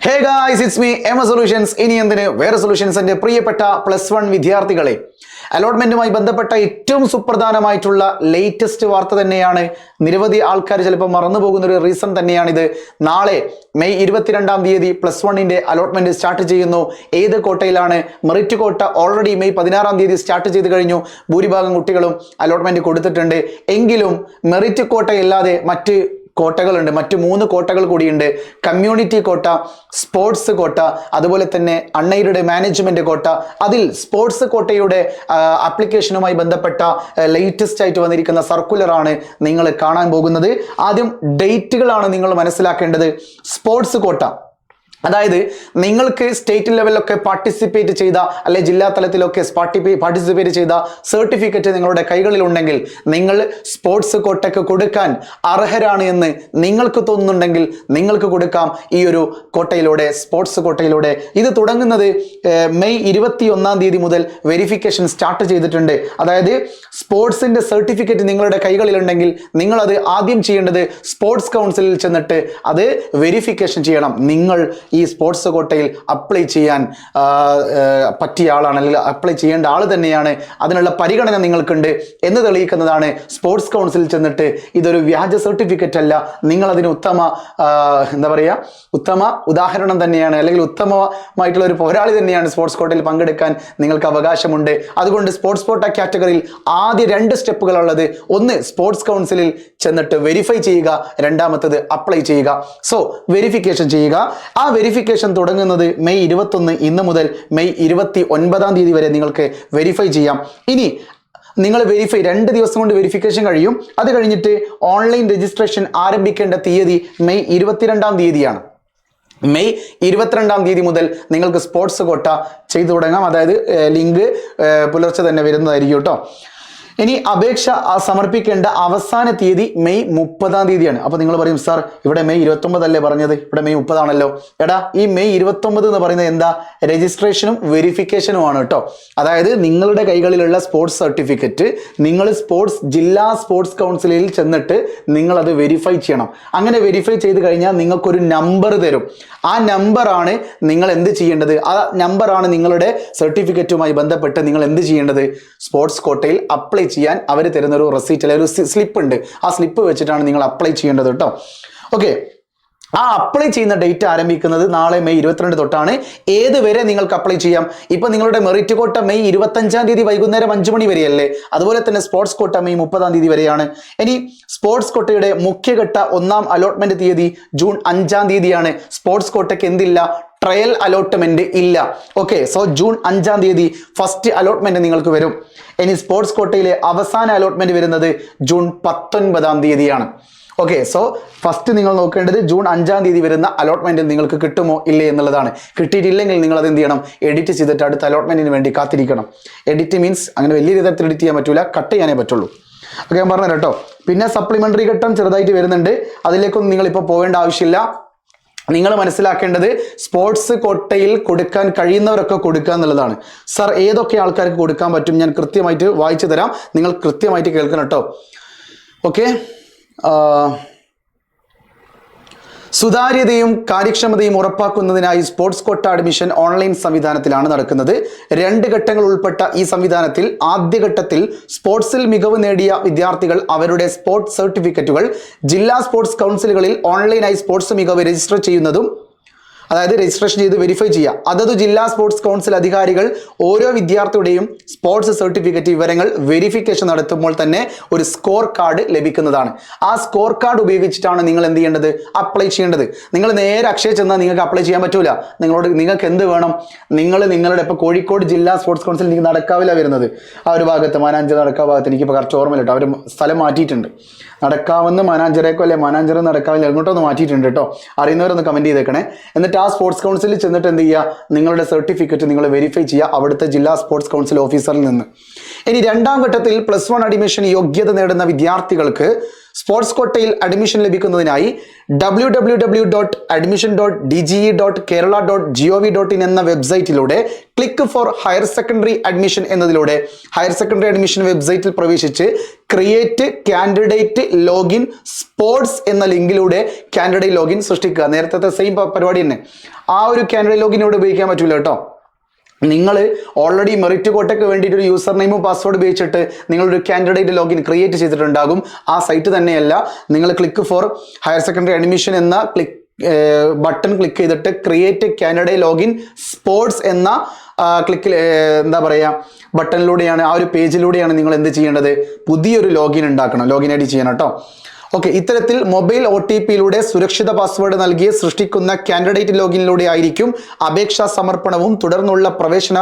Hey guys, it's me, Emma Solutions. ഇനി എന്തിന് വേറെ സൊല്യൂഷൻസിന്റെ പ്രിയപ്പെട്ട +1 വിദ്യാർത്ഥികളെ, അലോട്ട്മെന്റുമായി ബന്ധപ്പെട്ട ഏറ്റവും സുപ്രധാനമായിട്ടുള്ള ലേറ്റസ്റ്റ് വാർത്ത തന്നെയാണ്. നിരവധി ആൾക്കാർ ചിലപ്പോൾ മറന്നു പോകുന്ന ഒരു റീസൺ തന്നെയാണിത്. നാളെ മെയ് 22-ാം തീയതി +1ന്റെ അലോട്ട്മെന്റ് സ്റ്റാർട്ട് ചെയ്യുന്നു. ഏത് കോട്ടയിലാണ്? മെറിറ്റ് കോട്ട ഓൾറെഡി മെയ് 16-ാം തീയതി സ്റ്റാർട്ട് ചെയ്ത് കഴിഞ്ഞു. ഭൂരിഭാഗം കുട്ടികളും അലോട്ട്മെന്റ് കൊടുത്തിട്ടുണ്ട്. എങ്കിലും മെറിറ്റ് കോട്ടയല്ലാതെ മറ്റ് കോട്ടകളുണ്ട്. മറ്റു 3 കോട്ടകൾ കൂടിയുണ്ട്. കമ്മ്യൂണിറ്റി കോട്ട, സ്പോർട്സ് കോട്ട, അതുപോലെ തന്നെ അൺഎയ്ഡഡ് മാനേജ്മെന്റ് കോട്ട. അതിൽ സ്പോർട്സ് കോട്ടയുടെ ആപ്ലിക്കേഷനുമായി ബന്ധപ്പെട്ട ലേറ്റസ്റ്റ് ആയിട്ട് വന്നിരിക്കുന്ന സർക്കുലറാണ് നിങ്ങൾ കാണാൻ പോകുന്നത്. ആദ്യം ഡേറ്റുകളാണ് നിങ്ങൾ മനസ്സിലാക്കേണ്ടത്. സ്പോർട്സ് കോട്ട, അതായത് നിങ്ങൾക്ക് സ്റ്റേറ്റ് ലെവലിലൊക്കെ പാർട്ടിസിപ്പേറ്റ് ചെയ്ത അല്ലെ ജില്ലാ തലത്തിലൊക്കെ പാർട്ടിസിപ്പേറ്റ് ചെയ്ത സർട്ടിഫിക്കറ്റ് നിങ്ങളുടെ കൈകളിലുണ്ടെങ്കിൽ നിങ്ങൾ സ്പോർട്സ് കോട്ടയ്ക്ക് കൊടുക്കാൻ അർഹരാണ് എന്ന് നിങ്ങൾക്ക് തോന്നുന്നുണ്ടെങ്കിൽ നിങ്ങൾക്ക് കൊടുക്കാം ഈ ഒരു കോട്ടയിലൂടെ, സ്പോർട്സ് കോട്ടയിലൂടെ. ഇത് തുടങ്ങുന്നത് മെയ് 21-ാം തീയതി മുതൽ വെരിഫിക്കേഷൻ സ്റ്റാർട്ട് ചെയ്തിട്ടുണ്ട്. അതായത് സ്പോർട്സിന്റെ സർട്ടിഫിക്കറ്റ് നിങ്ങളുടെ കൈകളിലുണ്ടെങ്കിൽ നിങ്ങളത് ആദ്യം ചെയ്യേണ്ടത് സ്പോർട്സ് കൗൺസിലിൽ ചെന്നിട്ട് അത് വെരിഫിക്കേഷൻ ചെയ്യണം. നിങ്ങൾ ഈ സ്പോർട്സ് കോട്ടയിൽ അപ്ലൈ ചെയ്യാൻ പറ്റിയ ആളാണ്, അല്ലെങ്കിൽ അപ്ലൈ ചെയ്യേണ്ട ആൾ തന്നെയാണ്, അതിനുള്ള പരിഗണന നിങ്ങൾക്കുണ്ട് എന്ന് തെളിയിക്കുന്നതാണ് സ്പോർട്സ് കൗൺസിലിൽ ചെന്നിട്ട്. ഇതൊരു വ്യാജ സർട്ടിഫിക്കറ്റ് അല്ല, നിങ്ങളതിന് ഉത്തമ ഉദാഹരണം തന്നെയാണ്, അല്ലെങ്കിൽ ഉത്തമമായിട്ടുള്ള ഒരു പോരാളി തന്നെയാണ്. സ്പോർട്സ് കോട്ടയിൽ പങ്കെടുക്കാൻ നിങ്ങൾക്ക് അവകാശമുണ്ട്. അതുകൊണ്ട് സ്പോർട്സ് കോട്ട കാറ്റഗറിയിൽ ആദ്യ 2 സ്റ്റെപ്പുകളുള്ളത്. ഒന്ന്, സ്പോർട്സ് കൗൺസിലിൽ ചെന്നിട്ട് വെരിഫൈ ചെയ്യുക. രണ്ടാമത്തത് അപ്ലൈ ചെയ്യുക. സോ വെരിഫിക്കേഷൻ ചെയ്യുക. ആ വെരിഫിക്കേഷൻ തുടങ്ങുന്നത് മെയ് 21, ഇന്ന് മുതൽ മെയ് 29-ാം തീയതി വരെ നിങ്ങൾക്ക് വെരിഫൈ ചെയ്യാം. ഇനി നിങ്ങൾ 2 ദിവസം കൊണ്ട് വെരിഫിക്കേഷൻ കഴിയും. അത് കഴിഞ്ഞിട്ട് ഓൺലൈൻ രജിസ്ട്രേഷൻ ആരംഭിക്കേണ്ട തീയതി മെയ് 22-ാം തീയതിയാണ്. മെയ് 22-ാം തീയതി മുതൽ നിങ്ങൾക്ക് സ്പോർട്സ് കോട്ട ചെയ്തു തുടങ്ങാം. അതായത് ലിങ്ക് പുലർച്ചെ തന്നെ വരുന്നതായിരിക്കും കേട്ടോ. ഇനി അപേക്ഷ സമർപ്പിക്കേണ്ട അവസാന തീയതി മെയ് 30-ാം തീയതിയാണ്. അപ്പോൾ നിങ്ങൾ പറയും, സാർ ഇവിടെ മെയ് 29 അല്ലേ പറഞ്ഞത്, ഇവിടെ മെയ് 30 ആണല്ലോ. എടാ, ഈ മെയ് 29 എന്ന് പറയുന്നത് എന്താ? രജിസ്ട്രേഷനും വെരിഫിക്കേഷനുമാണ് കേട്ടോ. അതായത് നിങ്ങളുടെ കൈകളിലുള്ള സ്പോർട്സ് സർട്ടിഫിക്കറ്റ് നിങ്ങൾ ജില്ലാ സ്പോർട്സ് കൗൺസിലിൽ ചെന്നിട്ട് നിങ്ങളത് വെരിഫൈ ചെയ്യണം. അങ്ങനെ വെരിഫൈ ചെയ്ത് കഴിഞ്ഞാൽ നിങ്ങൾക്കൊരു നമ്പർ തരും. ആ നമ്പറാണ് നിങ്ങൾ എന്ത് ചെയ്യേണ്ടത്? ആ നമ്പറാണ് നിങ്ങളുടെ സർട്ടിഫിക്കറ്റുമായി ബന്ധപ്പെട്ട് നിങ്ങൾ എന്ത് ചെയ്യേണ്ടത്? സ്പോർട്സ് കോട്ടയിൽ അപ്ലൈ ചെയ്യാൻ അവർ തരുന്ന ഒരു റെസീറ്റ്, അല്ലെങ്കിൽ ഒരു സ്ലിപ്പ് ഉണ്ട്. ആ സ്ലിപ്പ് വെച്ചിട്ടാണ് നിങ്ങൾ അപ്ലൈ ചെയ്യേണ്ടത് കേട്ടോ. ഓക്കെ, ആ അപ്ലൈ ചെയ്യുന്ന ഡേറ്റ് ആരംഭിക്കുന്നത് നാളെ മെയ് 22 തൊട്ടാണ്. ഏത് വരെ നിങ്ങൾക്ക് അപ്ലൈ ചെയ്യാം? ഇപ്പൊ നിങ്ങളുടെ മെറിറ്റ് കോട്ട മെയ് 25-ാം തീയതി വൈകുന്നേരം 5 മണി വരെയല്ലേ? അതുപോലെ തന്നെ സ്പോർട്സ് കോട്ട മെയ് 30-ാം തീയതി വരെയാണ്. ഇനി സ്പോർട്സ് കോട്ടയുടെ മുഖ്യഘട്ട 1-ാം അലോട്ട്മെന്റ് തീയതി ജൂൺ 5-ാം തീയതിയാണ്. സ്പോർട്സ് കോട്ടയ്ക്ക് എന്തില്ല? ട്രയൽ അലോട്ട്മെന്റ് ഇല്ല. ഓക്കെ, സോ ജൂൺ 5-ാം തീയതി ഫസ്റ്റ് അലോട്ട്മെന്റ് നിങ്ങൾക്ക് വരും. ഇനി സ്പോർട്സ് കോട്ടയിലെ അവസാന അലോട്ട്മെന്റ് വരുന്നത് ജൂൺ 19-ാം തീയതിയാണ്. ഓക്കെ, സോ ഫസ്റ്റ് നിങ്ങൾ നോക്കേണ്ടത് ജൂൺ 5-ാം തീയതി വരുന്ന അലോട്ട്മെന്റ് നിങ്ങൾക്ക് കിട്ടുമോ ഇല്ലേ എന്നുള്ളതാണ്. കിട്ടിയിട്ടില്ലെങ്കിൽ നിങ്ങൾ അത് എന്ത് ചെയ്യണം? എഡിറ്റ് ചെയ്തിട്ട് അടുത്ത അലോട്ട്മെന്റിന് വേണ്ടി കാത്തിരിക്കണം. എഡിറ്റ് മീൻസ് അങ്ങനെ വലിയ രീതിയിൽ എഡിറ്റ് ചെയ്യാൻ പറ്റൂല, കട്ട് ചെയ്യാനേ പറ്റുള്ളൂ. ഓക്കെ, ഞാൻ പറഞ്ഞു കേട്ടോ. പിന്നെ സപ്ലിമെന്ററി ഘട്ടം ചെറുതായിട്ട് വരുന്നുണ്ട്. അതിലേക്കൊന്നും നിങ്ങൾ ഇപ്പോൾ പോകേണ്ട ആവശ്യമില്ല. നിങ്ങൾ മനസ്സിലാക്കേണ്ടത് സ്പോർട്സ് കോട്ടയിൽ കൊടുക്കാൻ കഴിയുന്നവരൊക്കെ കൊടുക്കുക എന്നുള്ളതാണ്. സർ, ഏതൊക്കെ ആൾക്കാർക്ക് കൊടുക്കാൻ പറ്റും? ഞാൻ കൃത്യമായിട്ട് വായിച്ചു തരാം, നിങ്ങൾ കൃത്യമായിട്ട് കേൾക്കണം കേട്ടോ. ഓക്കെ, സുതാര്യതയും കാര്യക്ഷമതയും ഉറപ്പാക്കുന്നതിനായി സ്പോർട്സ് കോട്ട അഡ്മിഷൻ ഓൺലൈൻ സംവിധാനത്തിലാണ് നടക്കുന്നത്. 2 ഘട്ടങ്ങൾ ഉൾപ്പെട്ട ഈ സംവിധാനത്തിൽ ആദ്യഘട്ടത്തിൽ സ്പോർട്സിൽ മികവ് നേടിയ വിദ്യാർത്ഥികൾ അവരുടെ സ്പോർട്സ് സർട്ടിഫിക്കറ്റുകൾ ജില്ലാ സ്പോർട്സ് കൗൺസിലുകളിൽ ഓൺലൈനായി സ്പോർട്സ് മികവ് രജിസ്റ്റർ ചെയ്യുന്നതും, അതായത് രജിസ്ട്രേഷൻ ചെയ്ത് വെരിഫൈ ചെയ്യുക. അതത് ജില്ലാ സ്പോർട്സ് കൗൺസിൽ അധികാരികൾ ഓരോ വിദ്യാർത്ഥിയുടെയും സ്പോർട്സ് സർട്ടിഫിക്കറ്റ് വിവരങ്ങൾ വെരിഫിക്കേഷൻ നടത്തുമ്പോൾ തന്നെ ഒരു സ്കോർ കാർഡ് ലഭിക്കുന്നതാണ്. ആ സ്കോർ കാർഡ് ഉപയോഗിച്ചിട്ടാണ് നിങ്ങൾ എന്ത് ചെയ്യേണ്ടത്? അപ്ലൈ ചെയ്യേണ്ടത്. നിങ്ങൾ നേരെ അക്ഷയ ചെന്നാൽ നിങ്ങൾക്ക് അപ്ലൈ ചെയ്യാൻ പറ്റൂല. നിങ്ങൾക്ക് എന്ത് വേണം? നിങ്ങളുടെ ഇപ്പോൾ കോഴിക്കോട് ജില്ലാ സ്പോർട്സ് കൗൺസിൽ എനിക്ക് നടക്കാവില്ല വരുന്നത്, ആ ഒരു ഭാഗത്ത് മാനാഞ്ചിറ നടക്കാവ് ഭാഗത്ത്, എനിക്കിപ്പോൾ കറക്റ്റ് ഓർമ്മയില്ല കേട്ടോ. അവർ സ്ഥലം മാറ്റിയിട്ടുണ്ട്. നടക്കാവെന്ന് മാനാഞ്ചിറേക്കോ അല്ലെ മാനാഞ്ചിറ നടക്കാവില്ല, എങ്ങോട്ടൊന്ന് മാറ്റിയിട്ടുണ്ട് കേട്ടോ. അറിയുന്നവരൊന്ന് കമന്റ് ചെയ്തേക്കണേ. എന്നിട്ട് ആ സ്പോർട്സ് കൗൺസിലിൽ ചെന്നിട്ട് എന്ത് ചെയ്യുക? നിങ്ങളുടെ സർട്ടിഫിക്കറ്റ് നിങ്ങൾ വെരിഫൈ ചെയ്യുക അവിടുത്തെ ജില്ലാ സ്പോർട്സ് കൗൺസിൽ ഓഫീസറിൽ നിന്ന്. ഇനി 2-ാം ഘട്ടത്തിൽ +1 അഡ്മിഷൻ യോഗ്യത നേടുന്ന വിദ്യാർത്ഥികൾക്ക് സ്പോർട്സ് കോട്ടയിൽ അഡ്മിഷൻ ലഭിക്കുന്നതിനായി www.admission.dge.kerala.gov.in എന്ന വെബ്സൈറ്റിലൂടെ click for higher secondary admission എന്നതിലൂടെ ഹയർ സെക്കൻഡറി അഡ്മിഷൻ വെബ്സൈറ്റിൽ പ്രവേശിച്ച് ക്രിയേറ്റ് കാൻഡിഡേറ്റ് ലോഗിൻ സ്പോർട്സ് എന്ന ലിങ്കിലൂടെ കാൻഡിഡേറ്റ് ലോഗിൻ സൃഷ്ടിക്കുക. നേരത്തെ സെയിം പരിപാടി തന്നെ. ആ ഒരു കാൻഡിഡേറ്റ് ലോഗിൻ ഇവിടെ ഉപയോഗിക്കാൻ പറ്റൂല കേട്ടോ. നിങ്ങൾ ഓൾറെഡി മെറിറ്റ് കോട്ടയ്ക്ക് വേണ്ടിയിട്ട് ഒരു യൂസർ നെയിമും പാസ്വേഡ് ഉപയോഗിച്ചിട്ട് നിങ്ങളൊരു കാൻഡിഡേറ്റ് ലോഗിൻ ക്രിയേറ്റ് ചെയ്തിട്ടുണ്ടാകും. ആ സൈറ്റ് തന്നെയല്ല, നിങ്ങൾ click for higher secondary admission എന്ന ബട്ടൺ ക്ലിക്ക് ചെയ്തിട്ട് ക്രിയേറ്റ് കാൻഡിഡേറ്റ് ലോഗിൻ സ്പോർട്സ് എന്ന എന്താ പറയുക ബട്ടണിലൂടെയാണ്, ആ ഒരു പേജിലൂടെയാണ് നിങ്ങൾ എന്ത് ചെയ്യേണ്ടത്, പുതിയൊരു ലോഗിൻ ഉണ്ടാക്കണം, ലോഗിൻ ഐ ഡി ചെയ്യണം കേട്ടോ. ഓക്കെ, ഇത്തരത്തിൽ മൊബൈൽ OTPയിലൂടെ സുരക്ഷിത പാസ്വേഡ് നൽകി സൃഷ്ടിക്കുന്ന കാൻഡിഡേറ്റ് ലോഗിനിലൂടെ ആയിരിക്കും അപേക്ഷാ സമർപ്പണവും തുടർന്നുള്ള പ്രവേശന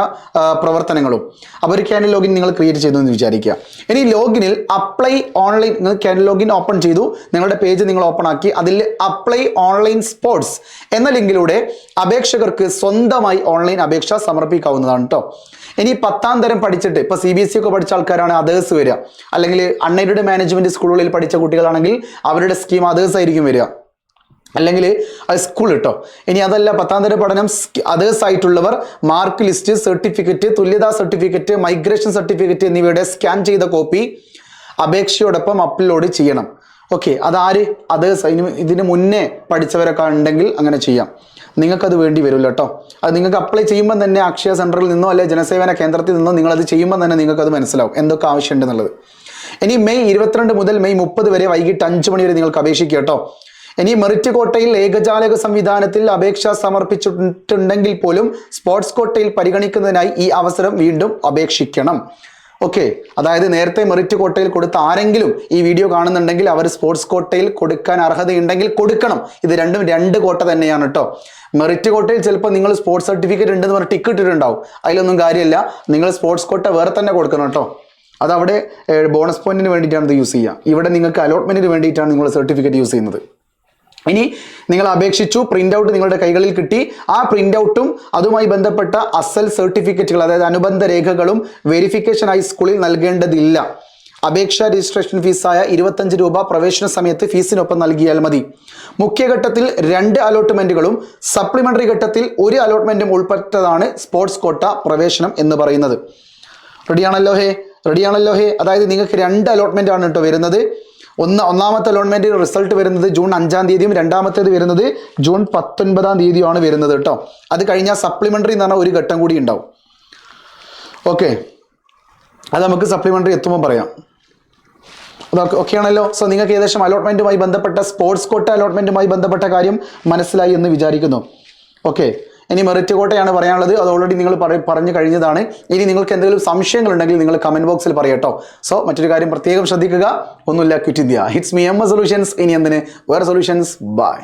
പ്രവർത്തനങ്ങളും. അപ്പോൾ ഒരു കാൻഡിഡേറ്റ് ലോഗിൻ നിങ്ങൾ ക്രിയേറ്റ് ചെയ്തു എന്ന് വിചാരിക്കുക. ഇനി ലോഗിനിൽ അപ്ലൈ ഓൺലൈൻ, നിങ്ങൾ കാൻഡിഡേറ്റ് ലോഗിൻ ഓപ്പൺ ചെയ്തു, നിങ്ങളുടെ പേജ് നിങ്ങൾ ഓപ്പൺ ആക്കി, അതിൽ അപ്ലൈ ഓൺലൈൻ സ്പോർട്സ് എന്ന ലിങ്കിലൂടെ അപേക്ഷകർക്ക് സ്വന്തമായി ഓൺലൈൻ അപേക്ഷ സമർപ്പിക്കാവുന്നതാണ് കേട്ടോ. ഇനി 10ാം തരം പഠിച്ചിട്ട് ഇപ്പോൾ CBSE ഒക്കെ പഠിച്ച ആൾക്കാരാണ് അതേഴ്സ് വരിക, അല്ലെങ്കിൽ അൺഎയ്ഡഡ് മാനേജ്മെന്റ് സ്കൂളുകളിൽ പഠിച്ച കുട്ടികളാണെങ്കിൽ അവരുടെ സ്കീം അതേഴ്സ് ആയിരിക്കും വരിക, അല്ലെങ്കിൽ അത് സ്കൂൾ കേട്ടോ. ഇനി അതല്ല 10ാം തരം പഠനം അതേഴ്സ് ആയിട്ടുള്ളവർ മാർക്ക് ലിസ്റ്റ്, സർട്ടിഫിക്കറ്റ്, തുല്യതാ സർട്ടിഫിക്കറ്റ്, മൈഗ്രേഷൻ സർട്ടിഫിക്കറ്റ് എന്നിവയുടെ സ്കാൻ ചെയ്ത കോപ്പി അപേക്ഷയോടൊപ്പം അപ്ലോഡ് ചെയ്യണം. ഓക്കെ, അതാര് അതേഴ്സ്, ഇതിന് മുന്നേ പഠിച്ചവരൊക്കെ ഉണ്ടെങ്കിൽ അങ്ങനെ ചെയ്യാം. നിങ്ങൾക്കത് വേണ്ടി വരില്ല കേട്ടോ. അത് നിങ്ങൾക്ക് അപ്ലൈ ചെയ്യുമ്പോൾ തന്നെ അക്ഷയ സെൻറ്ററിൽ നിന്നോ അല്ലെങ്കിൽ ജനസേവന കേന്ദ്രത്തിൽ നിന്നോ നിങ്ങളത് ചെയ്യുമ്പോൾ തന്നെ നിങ്ങൾക്കത് മനസ്സിലാവും എന്തൊക്കെ ആവശ്യമുണ്ടെന്നുള്ളത്. ഇനി മെയ് 22 മുതൽ മെയ് 30 വരെ വൈകിട്ട് 5 മണി വരെ നിങ്ങൾക്ക് അപേക്ഷിക്കുക കേട്ടോ. ഇനി മെറിറ്റ് കോട്ടയിൽ ഏകജാലക സംവിധാനത്തിൽ അപേക്ഷ സമർപ്പിച്ചിട്ടുണ്ടെങ്കിൽ പോലും സ്പോർട്സ് കോട്ടയിൽ പരിഗണിക്കുന്നതിനായി ഈ അവസരം വീണ്ടും അപേക്ഷിക്കണം. ഓക്കെ, അതായത് നേരത്തെ മെറിറ്റ് കോട്ടയിൽ കൊടുത്ത ആരെങ്കിലും ഈ വീഡിയോ കാണുന്നുണ്ടെങ്കിൽ അവർ സ്പോർട്സ് കോട്ടയിൽ കൊടുക്കാൻ അർഹതയുണ്ടെങ്കിൽ കൊടുക്കണം. ഇത് രണ്ടും 2 കോട്ട തന്നെയാണ് കേട്ടോ. മെറിറ്റ് കോട്ടയിൽ ചിലപ്പോൾ നിങ്ങൾ സ്പോർട്സ് സർട്ടിഫിക്കറ്റ് ഉണ്ടെന്ന് പറഞ്ഞ് ടിക്ക് ഇട്ടിട്ടുണ്ടാവും, അതിലൊന്നും കാര്യമില്ല. നിങ്ങൾ സ്പോർട്സ് കോട്ട വേറെ തന്നെ കൊടുക്കണം കേട്ടോ. അതവിടെ ബോണസ് പോയിന്റിന് വേണ്ടിയിട്ടാണ് ഇത് യൂസ് ചെയ്യുക. ഇവിടെ നിങ്ങൾക്ക് അലോട്ട്മെന്റിന് വേണ്ടിയിട്ടാണ് നിങ്ങൾ സർട്ടിഫിക്കറ്റ് യൂസ് ചെയ്യുന്നത്. ഇനി നിങ്ങൾ അപേക്ഷിച്ചു, പ്രിന്റ് ഔട്ട് നിങ്ങളുടെ കൈകളിൽ കിട്ടി. ആ പ്രിന്റ് ഔട്ടും അതുമായി ബന്ധപ്പെട്ട അസൽ സർട്ടിഫിക്കറ്റുകൾ, അതായത് അനുബന്ധ രേഖകളും വെരിഫിക്കേഷനായി സ്കൂളിൽ നൽകേണ്ടതില്ല. അപേക്ഷാ രജിസ്ട്രേഷൻ ഫീസായ 25 രൂപ പ്രവേശന സമയത്ത് ഫീസിനൊപ്പം നൽകിയാൽ മതി. മുഖ്യഘട്ടത്തിൽ 2 അലോട്ട്മെന്റുകളും സപ്ലിമെന്ററി ഘട്ടത്തിൽ 1 അലോട്ട്മെന്റും ഉൾപ്പെട്ടതാണ് സ്പോർട്സ് കോട്ട പ്രവേശനം എന്ന് പറയുന്നത്. റെഡിയാണല്ലോ ഹേ? അതായത് നിങ്ങൾക്ക് 2 അലോട്ട്മെന്റ് ആണ് കേട്ടോ വരുന്നത്. ഒന്നാമത്തെ അലോട്ട്മെന്റ് റിസൾട്ട് വരുന്നത് ജൂൺ 5-ാം തീയതിയും രണ്ടാമത്തേത് വരുന്നത് ജൂൺ 19-ാം തീയതിയുമാണ് വരുന്നത് കേട്ടോ. അത് കഴിഞ്ഞാൽ സപ്ലിമെന്ററി എന്ന് പറഞ്ഞാൽ ഒരു ഘട്ടം കൂടി ഉണ്ടാവും. ഓക്കെ, അത് നമുക്ക് സപ്ലിമെന്ററി എത്തുമ്പോൾ പറയാം. അതൊക്കെ ഓക്കെ ആണല്ലോ. സോ നിങ്ങൾക്ക് ഏകദേശം അലോട്ട്മെന്റുമായി ബന്ധപ്പെട്ട സ്പോർട്സ് കോട്ട അലോട്ട്മെന്റുമായി ബന്ധപ്പെട്ട കാര്യം മനസ്സിലായി എന്ന് വിചാരിക്കുന്നു. ഓക്കെ, ഇനി മെറിറ്റ് കോട്ടയാണ് പറയാനുള്ളത്. അത് ഓൾറെഡി നിങ്ങൾ പറഞ്ഞു കഴിഞ്ഞതാണ്. ഇനി നിങ്ങൾക്ക് എന്തെങ്കിലും സംശയങ്ങൾ ഉണ്ടെങ്കിൽ നിങ്ങൾ കമന്റ് ബോക്സിൽ പറയട്ടോ. സോ മറ്റൊരു കാര്യം പ്രത്യേകം ശ്രദ്ധിക്കുക, ഒന്നുമില്ല, quit India. Hits me M solutions. ഇനി എന്തിന് വേറെ സൊല്യൂഷൻസ്. ബൈ.